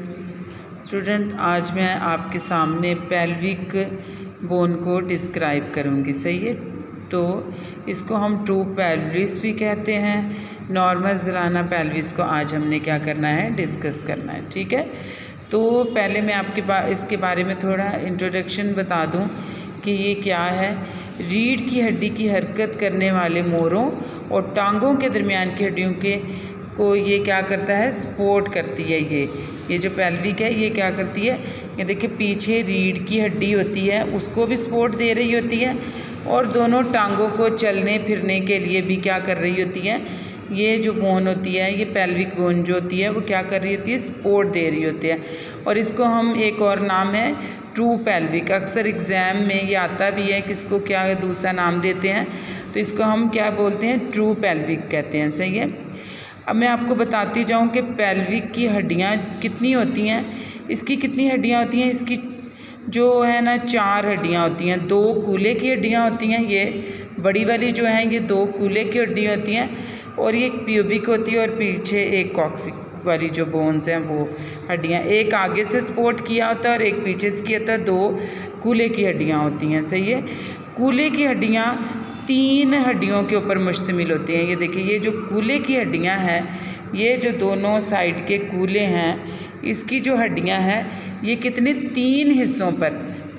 Student आज मैं आपके सामने पेल्विक बोन को डिस्क्राइब करूँगी। सही है, तो इसको हम ट्रू पेल्विस भी कहते हैं, नॉर्मल ज़राना पेल्विस को आज हमने क्या करना है, डिस्कस करना है। ठीक है, तो पहले मैं आपके इसके बारे में थोड़ा इंट्रोडक्शन बता दूं कि ये क्या है। रीढ़ की हड्डी की हरकत करने वाले मोरों और टांगों के दरमियान की हड्डियों को ये क्या करता है, सपोर्ट करती है। ये जो पेल्विक है ये क्या करती है, ये देखिए पीछे रीढ़ की हड्डी होती है उसको भी सपोर्ट दे रही होती है और दोनों टांगों को चलने फिरने के लिए भी क्या कर रही होती है। ये जो बोन होती है, ये पेल्विक बोन जो होती है वो क्या कर रही होती है, सपोर्ट दे रही होती है। और इसको हम एक और नाम है ट्रू पेल्विक, अक्सर एग्ज़ाम में ये आता भी है कि इसको क्या दूसरा नाम देते हैं, तो इसको हम क्या बोलते हैं, ट्रू पेल्विक कहते हैं। सही है, अब मैं आपको बताती जाऊं कि पेल्विक की हड्डियां कितनी होती हैं। इसकी कितनी हड्डियां होती हैं, इसकी जो है ना 4 हड्डियां होती हैं। 2 कूल्हे की हड्डियां होती हैं, ये बड़ी वाली जो हैं ये 2 कूल्हे की हड्डियां होती हैं और ये प्यूबिक होती है और पीछे एक कॉक्सिक वाली जो बोन्स हैं वो हड्डियां, एक आगे से सपोर्ट किया होता है और एक पीछे से किया होता है। 2 कूल्हे की हड्डियां होती हैं। सही है, कूल्हे की हड्डियां 3 हड्डियों के ऊपर मुश्तमिल होती हैं। ये देखिए, ये जो कूल्हे की हड्डियां हैं, ये जो दोनों साइड के कूल्हे हैं, इसकी जो हड्डियां हैं ये कितने 3 हिस्सों पर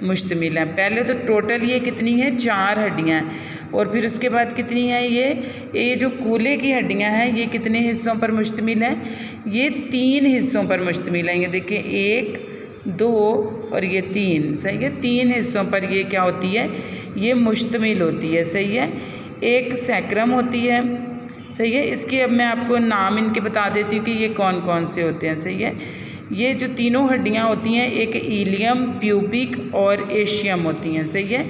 मुश्तमिल हैं। पहले तो टोटल ये कितनी है, 4 हड्डियां हैं और फिर उसके बाद कितनी है, ये जो कूल्हे की हड्डियां हैं ये कितने हिस्सों पर मुश्तमिल हैं, ये 3 हिस्सों पर मुश्तमिल हैं। ये देखिए 1, 2 और ये 3। सही है, 3 हिस्सों पर ये क्या होती है, ये मुश्तमिल होती है। सही है, एक सैक्रम होती है। सही है, इसके अब मैं आपको नाम इनके बता देती हूँ कि ये कौन कौन से होते हैं। सही है, ये जो तीनों हड्डियाँ होती हैं, एक इलियम, प्यूबिक और एशियम होती हैं। सही है,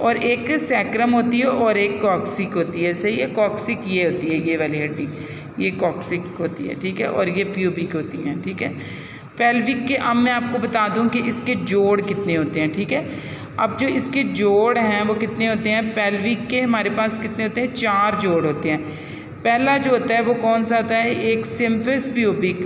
और एक सैक्रम होती है और एक कॉक्सिक होती है। सही है, कॉक्सिक ये होती है, ये वाली हड्डी ये कॉक्सिक होती है। ठीक है, और ये प्यूबिक होती हैं। ठीक है, पेल्विक के अब मैं आपको बता दूं कि इसके जोड़ कितने होते हैं। ठीक है, अब जो इसके जोड़ हैं वो कितने होते हैं, पेल्विक के हमारे पास कितने होते हैं, 4 जोड़ होते हैं। पहला जो होता है वो कौन सा होता है, एक सिम्फिस प्यूबिक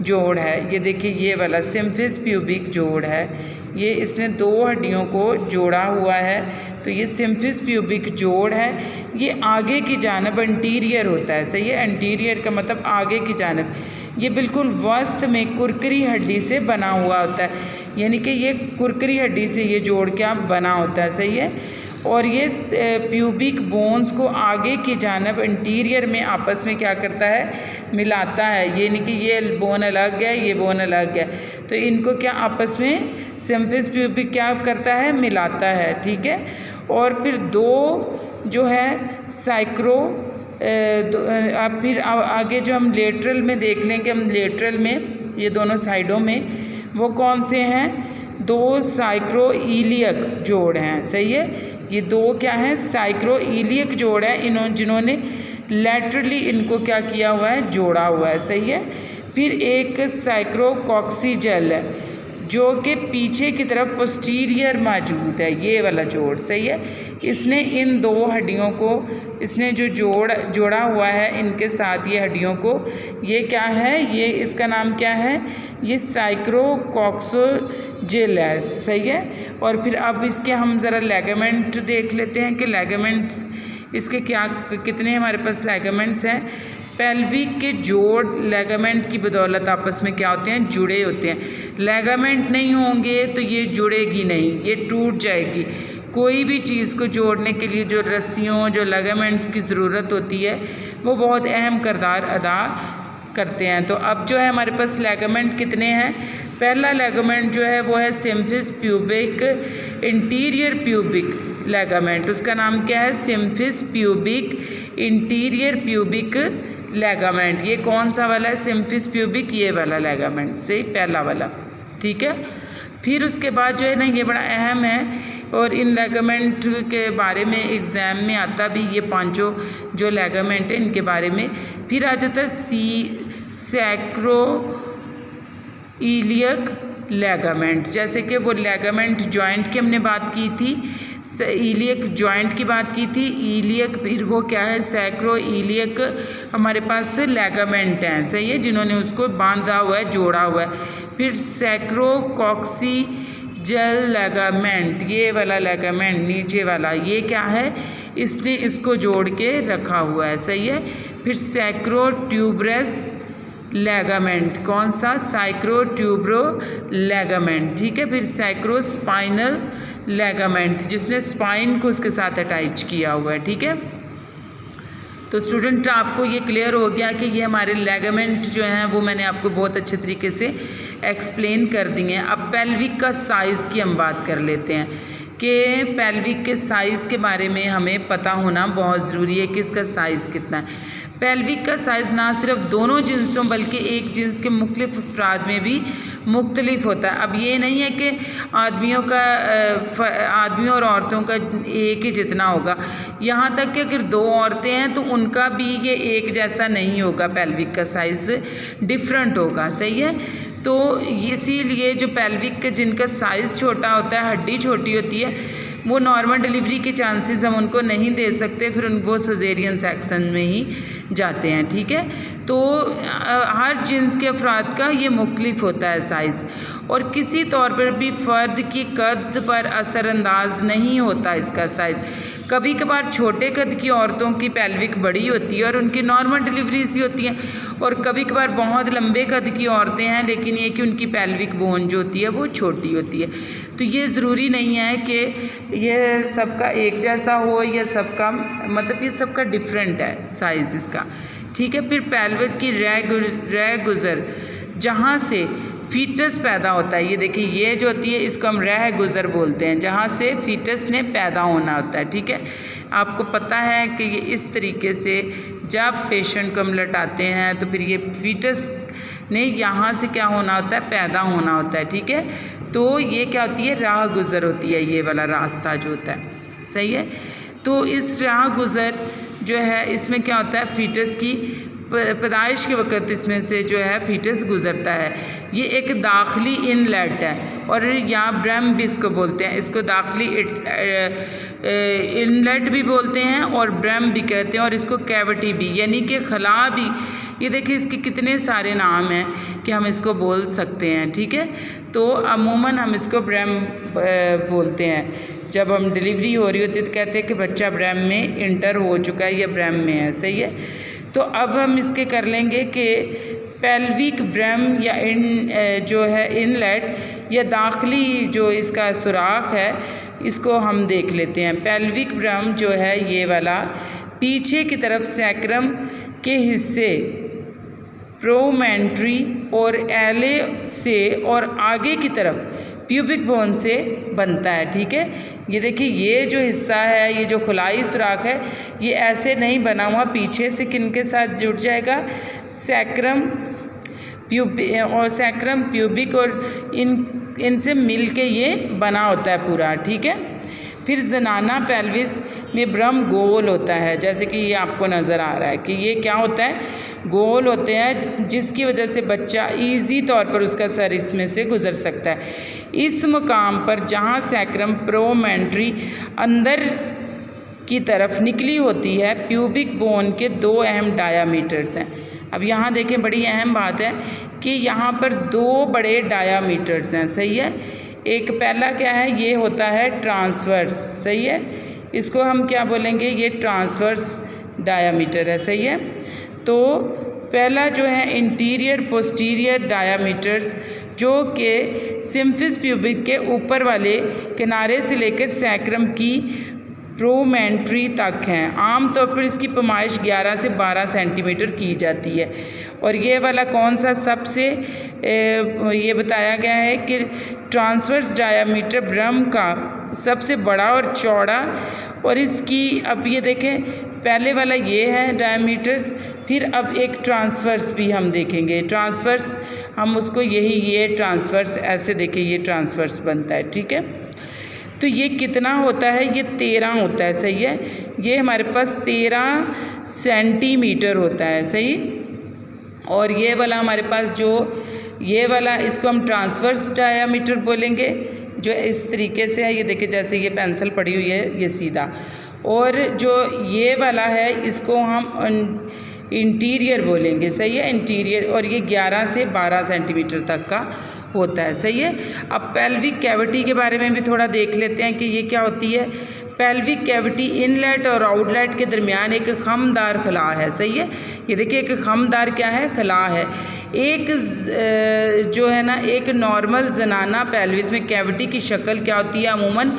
जोड़ है। ये देखिए ये वाला सिम्फिस प्यूबिक जोड़ है, ये इसने 2 हड्डियों को जोड़ा हुआ है, तो ये सिम्फिस प्यूबिक जोड़ है। ये आगे की जानब एंटीरियर होता है। सही है, एंटीरियर का मतलब आगे की जानब। ये बिल्कुल वस्त में कुरकरी हड्डी से बना हुआ होता है, यानी कि ये कुरकरी हड्डी से ये जोड़ क्या बना होता है। सही है, और ये प्यूबिक बोन्स को आगे की जानब इंटीरियर में आपस में क्या करता है, मिलाता है। ये नहीं कि ये बोन अलग है ये बोन अलग है, तो इनको क्या आपस में सिम्फिस प्यूबिक क्या करता है, मिलाता है। ठीक है, और फिर 2 जो है साइक्रो अब फिर आगे जो हम लेटरल में देख लेंगे, हम लेटरल में ये दोनों साइडों में वो कौन से हैं, 2 साइक्रो इलियक जोड़ हैं। सही है, ये 2 क्या हैं, साइक्रो इलियक जोड़ है, जिन्होंने लैटरली इनको क्या किया हुआ है, जोड़ा हुआ है। सही है, फिर एक साइक्रो कॉक्सीजेल है जो कि पीछे की तरफ पोस्टीरियर मौजूद है, ये वाला जोड़। सही है, इसने इन 2 हड्डियों को, इसने जो जोड़ा हुआ है इनके साथ ये हड्डियों को, ये क्या है, ये इसका नाम क्या है, ये साइक्रोकॉक्सोजेल है। सही है, और फिर अब इसके हम ज़रा लेगामेंट देख लेते हैं कि लेगामेंट्स इसके क्या कितने हमारे पास लेगामेंट्स हैं। पेल्विक के जोड़ लेगामेंट की बदौलत आपस में क्या होते हैं, जुड़े होते हैं। लेगामेंट नहीं होंगे तो ये जुड़ेगी नहीं, ये टूट जाएगी। कोई भी चीज़ को जोड़ने के लिए जो रस्सियों, जो लेगामेंट्स की ज़रूरत होती है वो बहुत अहम किरदार अदा करते हैं। तो अब जो है हमारे पास लेगामेंट कितने हैं, पहला लेगामेंट जो है वो है सिम्फिस प्यूबिक इंटीरियर प्यूबिक लेगामेंट, उसका नाम क्या है, सिम्फिस प्यूबिक इंटीरियर प्यूबिक लेगामेंट। ये कौन सा वाला है, सिम्फिस प्यूबिक ये वाला लेगामेंट, से पहला वाला। ठीक है, फिर उसके बाद जो है ना, ये बड़ा अहम है और इन लेगामेंट के बारे में एग्ज़ाम में आता भी, ये 5 जो लेगामेंट है इनके बारे में। फिर आ जाता है सैक्रो इलियक लेगामेंट, जैसे कि वो लेगामेंट जॉइंट की हमने बात की थी, इलियक जॉइंट की बात की थी, इलियक, फिर वो क्या है सैक्रो इलियक हमारे पास लेगामेंट हैं, सही है, जिन्होंने उसको बांधा हुआ है, जोड़ा हुआ है। फिर सैक्रोकॉक्सिजल लेगामेंट, ये वाला लेगामेंट नीचे वाला, ये क्या है, इसने इसको जोड़ के रखा हुआ है, सही है। फिर सैक्रोट्यूबरस लेगामेंट, कौन सा, साइक्रोट्यूब्रो लेगामेंट, ठीक है। फिर सैक्रोस्पाइनल लेगामेंट, जिसने स्पाइन को उसके साथ अटैच किया हुआ है, ठीक है। तो स्टूडेंट आपको ये क्लियर हो गया कि ये हमारे लेगामेंट जो हैं वो मैंने आपको बहुत अच्छे तरीके से एक्सप्लेन कर दिए हैं। अब पेल्विक का साइज़ की हम बात कर लेते हैं कि पेल्विक के साइज़ के बारे में हमें पता होना बहुत ज़रूरी है कि इसका साइज़ कितना है। पेल्विक का साइज़ ना सिर्फ दोनों जिन्सों बल्कि एक जिन्स के मुख्तलिफ अफराद में भी मुख्तलिफ होता है। अब ये नहीं है कि आदमियों और औरतों का एक ही जितना होगा, यहाँ तक कि अगर दो औरतें हैं तो उनका भी ये एक जैसा नहीं होगा, पेल्विक का साइज़ डिफरेंट होगा, सही है। तो इसीलिए जो पेल्विक के जिनका साइज़ छोटा होता है, हड्डी छोटी होती है, वो नॉर्मल डिलीवरी के चांसेस हम उनको नहीं दे सकते, फिर वो सिजेरियन सेक्शन में ही जाते हैं, ठीक है। तो हर जिन्स के अफराद का ये मुख्तलिफ होता है साइज़, और किसी तौर पर भी फ़र्द की कद पर असरअंदाज नहीं होता इसका साइज़। कभी कभार छोटे कद की औरतों की पेल्विक बड़ी होती है और उनकी नॉर्मल डिलीवरीज ही होती हैं, और कभी कभार बहुत लंबे कद की औरतें हैं लेकिन ये कि उनकी पेल्विक बोन जो होती है वो छोटी होती है। तो ये ज़रूरी नहीं है कि ये सबका एक जैसा हो या सबका, मतलब ये सबका डिफरेंट है साइज़ इसका, ठीक है। फिर पेल्विक की रह गुज़र, जहाँ से फीटस पैदा होता है, ये देखिए ये जो होती है इसको हम रह गुज़र बोलते हैं, जहाँ से फीटस ने पैदा होना होता है, ठीक है। आपको पता है कि ये इस तरीके से जब पेशेंट को हम लटाते हैं तो फिर ये फीटस ने यहाँ से क्या होना होता है, पैदा होना होता है, ठीक है। तो ये क्या होती है, राह गुज़र होती है, ये वाला रास्ता जो होता है, सही है। तो इस राह गुज़र जो है इसमें क्या होता है, फीटस की पैदाइश के वक़्त इसमें से जो है फीटस गुज़रता है। ये एक दाखिली इनलेट है और यहाँ ब्रह्म भी इसको बोलते हैं, इसको दाखिली इनलेट भी बोलते हैं और ब्रह्म भी कहते हैं, और इसको कैविटी भी यानी कि खला भी। ये देखिए इसके कितने सारे नाम हैं कि हम इसको बोल सकते हैं, ठीक है। तो अमूमन हम इसको ब्रह्म बोलते हैं। जब हम डिलीवरी हो रही होती है तो कहते हैं कि बच्चा ब्रह्म में इंटर हो चुका है या ब्रह्म में है, सही है। तो अब हम इसके कर लेंगे कि पेल्विक ब्रह्म या जो है इनलेट या दाखिली जो इसका सुराख है इसको हम देख लेते हैं। पेल्विक ब्रह्म जो है ये वाला पीछे की तरफ सैक्रम के हिस्से प्रोमेंट्री और एले से और आगे की तरफ प्यूबिक बोन से बनता है, ठीक है। ये देखिए ये जो हिस्सा है, ये जो खुलाई सुराख है, ये ऐसे नहीं बना हुआ, पीछे से किन के साथ जुड़ जाएगा, सैक्रम प्यूबिक और इनसे मिल के ये बना होता है पूरा, ठीक है। फिर जनाना पेल्विस में ब्रह्म गोल होता है, जैसे कि ये आपको नज़र आ रहा है कि ये क्या होता है, गोल होते हैं, जिसकी वजह से बच्चा इजी तौर पर उसका सर इसमें से गुजर सकता है। इस मुकाम पर जहाँ सैक्रम प्रोमेंट्री अंदर की तरफ निकली होती है, प्यूबिक बोन के दो अहम डायामीटर्स हैं। अब यहाँ देखें, बड़ी अहम बात है कि यहाँ पर दो बड़े डायामीटर्स हैं, सही है। एक पहला क्या है, ये होता है ट्रांसवर्स, सही है, इसको हम क्या बोलेंगे, ये ट्रांसवर्स डायामीटर है, सही है। तो पहला जो है इंटीरियर पोस्टीरियर डायामीटर्स, जो कि सिम्फिस प्यूबिक के ऊपर वाले किनारे से लेकर सैक्रम की प्रोमेंट्री तक हैं। आमतौर पर इसकी पैमाइश 11 से 12 सेंटीमीटर की जाती है। और ये वाला कौन सा सबसे ये बताया गया है कि ट्रांसवर्स डायामीटर ब्रह्म का सबसे बड़ा और चौड़ा, और इसकी अब ये देखें, पहले वाला ये है डायामीटर्स, फिर अब एक ट्रांसवर्स भी हम देखेंगे। ट्रांसवर्स हम उसको ये ट्रांसवर्स ऐसे देखें, ये ट्रांसवर्स बनता है, ठीक है। तो ये कितना होता है, ये 13 होता है, सही है। ये हमारे पास 13 सेंटीमीटर होता है, सही। और ये वाला हमारे पास जो ये वाला इसको हम ट्रांसवर्स डायामीटर बोलेंगे, जो इस तरीके से है, ये देखिए जैसे ये पेंसिल पड़ी हुई है ये सीधा। और जो ये वाला है इसको हम इंटीरियर बोलेंगे, सही है, इंटीरियर। और ये 11 से 12 सेंटीमीटर तक का होता है, सही है। अब पेल्विक कैविटी के बारे में भी थोड़ा देख लेते हैं कि ये क्या होती है। पेल्विक कैविटी इनलेट और आउटलेट के दरमियान एक खमदार खला है, सही है। ये देखिए एक खमदार क्या है, खला है। एक जो है ना, एक नॉर्मल जनाना पेल्विस में कैविटी की शक्ल क्या होती है, अमूमन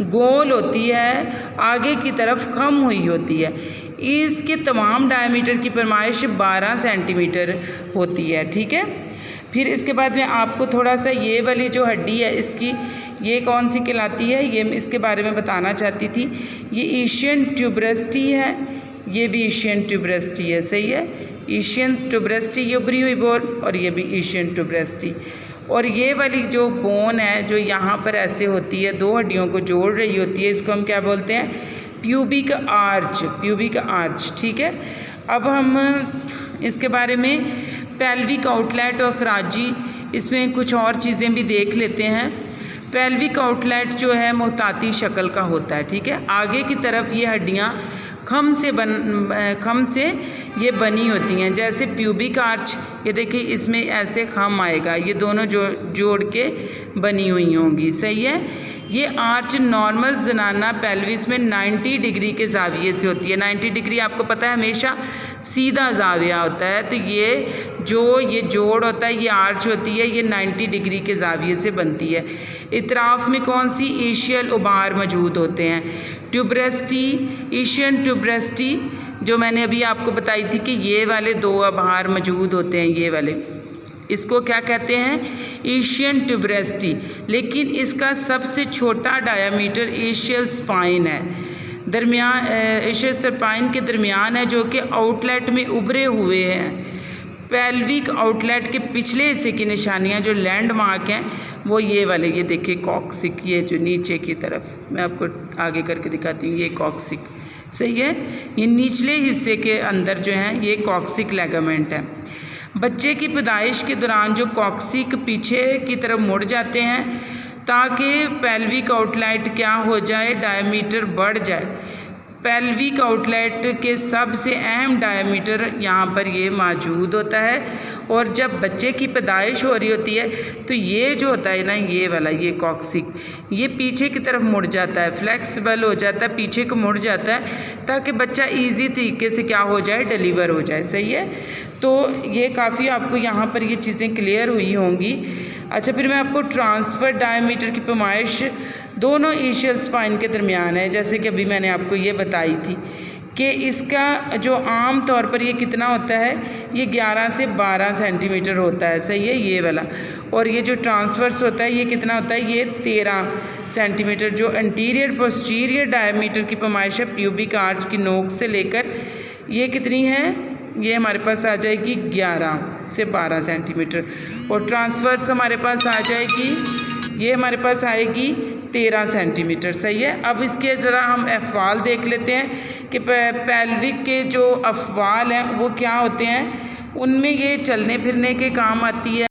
गोल होती है, आगे की तरफ खम हुई होती है। इसके तमाम डायमीटर की पैमाइश 12 सेंटीमीटर होती है, ठीक है। फिर इसके बाद में आपको थोड़ा सा ये वाली जो हड्डी है इसकी, ये कौन सी कहलाती है, ये इसके बारे में बताना चाहती थी। ये ईशियन ट्यूबरेस्टी है, ये भी ईशियन ट्यूबरेस्टी है, सही है। ईशियन ट्यूबरेस्टी ये उभरी हुई बोन, और ये भी ईशियन ट्यूबरेस्टी। और ये वाली जो बोन है जो यहाँ पर ऐसे होती है, दो हड्डियों को जोड़ रही होती है, इसको हम क्या बोलते हैं, प्यूबिक आर्च, प्यूबिक आर्च, ठीक है। अब हम इसके बारे में पेल्विक आउटलेट और खराजी, इसमें कुछ और चीज़ें भी देख लेते हैं। पेल्विक आउटलेट जो है मोहताती शक्ल का होता है, ठीक है। आगे की तरफ ये हड्डियाँ खम से ये बनी होती हैं, जैसे प्यूबिक आर्च, ये देखिए इसमें ऐसे खम आएगा, ये दोनों जोड़ के बनी हुई होंगी, सही है। ये आर्च नॉर्मल जनाना पेल्विस में 90 डिग्री के जाविये से होती है। 90 डिग्री आपको पता है हमेशा सीधा जाविया होता है, तो ये जोड़ होता है, ये आर्च होती है, ये 90 डिग्री के जाविये से बनती है। इतराफ़ में कौन सी ईशियल उभार मौजूद होते हैं, ट्यूबरेस्टी, ईशियन ट्यूबरेस्टी, जो मैंने अभी आपको बताई थी कि ये वाले दो आभार मौजूद होते हैं, ये वाले, इसको क्या कहते हैं, ईशियन ट्यूबरेस्टी। लेकिन इसका सबसे छोटा डायामीटर एशियल स्पाइन है, दरमियान एशियल स्पाइन के दरमियान है, जो कि आउटलेट में उभरे हुए हैं। पेल्विक आउटलेट के पिछले हिस्से की निशानियां जो लैंडमार्क हैं वो ये वाले, ये देखिए कॉक्सिक, ये जो नीचे की तरफ, मैं आपको आगे करके दिखाती हूँ, ये कॉक्सिक, सही है। ये निचले हिस्से के अंदर जो है ये कॉक्सिक लेगामेंट है। बच्चे की पैदाइश के दौरान जो कॉक्सिक पीछे की तरफ मुड़ जाते हैं ताकि पेल्विक आउटलेट क्या हो जाए, डायमीटर बढ़ जाए। पेल्विक आउटलेट के सबसे अहम डायमीटर यहाँ पर ये मौजूद होता है। और जब बच्चे की पैदाइश हो रही होती है तो ये जो होता है ना, ये वाला, ये कॉक्सिक, ये पीछे की तरफ मुड़ जाता है, फ्लेक्सिबल हो जाता है, पीछे को मुड़ जाता है ताकि बच्चा इजी तरीके से क्या हो जाए, डिलीवर हो जाए, सही है। तो ये काफ़ी आपको यहाँ पर ये चीज़ें क्लियर हुई होंगी। अच्छा, फिर मैं आपको ट्रांसफ़र डायमीटर की पैमाइश दोनों ईशियल स्पाइन के दरमियान है, जैसे कि अभी मैंने आपको ये बताई थी कि इसका जो आम तौर पर ये कितना होता है, ये 11 से 12 सेंटीमीटर होता है, सही है, ये वाला। और ये जो ट्रांसवर्स होता है ये कितना होता है, ये 13 सेंटीमीटर। जो एंटीरियर पोस्टीरियर डायमीटर की पैमाइश है प्यूबिक आर्च की नोक से लेकर, ये कितनी है, ये हमारे पास आ जाएगी 11 से 12 सेंटीमीटर। और ट्रांसवर्स हमारे पास आ जाएगी, ये हमारे पास आएगी 13 सेंटीमीटर, सही है। अब इसके ज़रा हम अफ़वाल देख लेते हैं कि पेल्विक के जो अफ़वाल हैं वो क्या होते हैं। उनमें ये चलने फिरने के काम आती है।